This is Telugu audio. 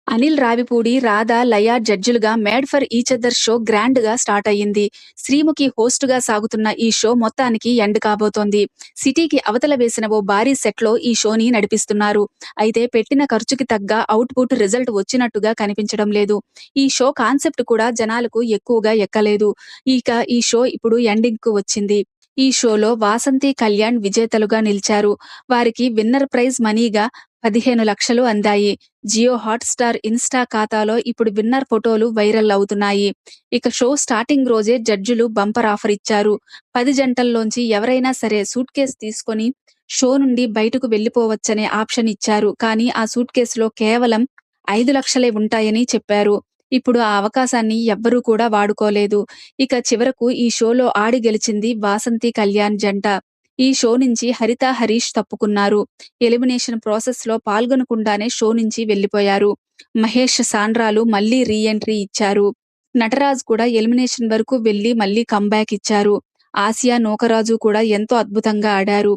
అనిల్ రావిపూడి, రాధ, లయ జడ్జిలుగా 'made for each other' show గ్రాండ్‌గా స్టార్ట్ అయ్యింది. శ్రీముఖి హోస్ట్‌గా సాగుతున్న ఈ షో మొత్తానికి ఎండ్ కాబోతోంది. సిటీకి అవతల వేసిన ఓ భారీ సెట్‌లో ఈ షోని నడిపిస్తున్నారు. అయితే పెట్టిన ఖర్చుకి తగ్గ ఔట్‌పుట్ రిజల్ట్ వచ్చినట్టుగా కనిపించడం లేదు. ఈ షో కాన్సెప్ట్ కూడా జనాలకు ఎక్కువగా ఎక్కలేదు. ఇక ఈ షో ఇప్పుడు ఎండింగ్‌కు వచ్చింది. ఈ షోలో వాసంతి, కళ్యాణ్ విజేతలుగా నిలిచారు. వారికి విన్నర్ ప్రైజ్ మనీగా 15,00,000 అందాయి. జియో హాట్‌స్టార్ ఇన్‌స్టా ఖాతాలో ఇప్పుడు విన్నర్ ఫోటోలు వైరల్ అవుతున్నాయి. ఇక షో స్టార్టింగ్ రోజే జడ్జిలు బంపర్ ఆఫర్ ఇచ్చారు. 10 జంటల్లోంచి ఎవరైనా సరే సూట్‌కేస్ తీసుకొని షో నుండి బయటకు వెళ్లిపోవచ్చనే ఆప్షన్ ఇచ్చారు. కానీ ఆ సూట్‌కేస్‌లో కేవలం 5,00,000 ఉంటాయని చెప్పారు. ఇప్పుడు ఆ అవకాశాన్ని ఎవ్వరూ కూడా వాడుకోలేదు. ఇక చివరకు ఈ షోలో ఆడి గెలిచింది వాసంతి, కళ్యాణ్ జంట. ఈ షో నుంచి హరిత, హరీష్ తప్పుకున్నారు. ఎలిమినేషన్ ప్రాసెస్‌లో పాల్గొనకుండానే షో నుంచి వెళ్లిపోయారు. మహేష్, సాండ్రాలు మళ్లీ రీ ఎంట్రీ ఇచ్చారు. నటరాజ్ కూడా ఎలిమినేషన్ వరకు వెళ్లి మళ్లీ కమ్‌బ్యాక్ ఇచ్చారు. ఆసియా, నూకరాజు కూడా ఎంతో అద్భుతంగా ఆడారు.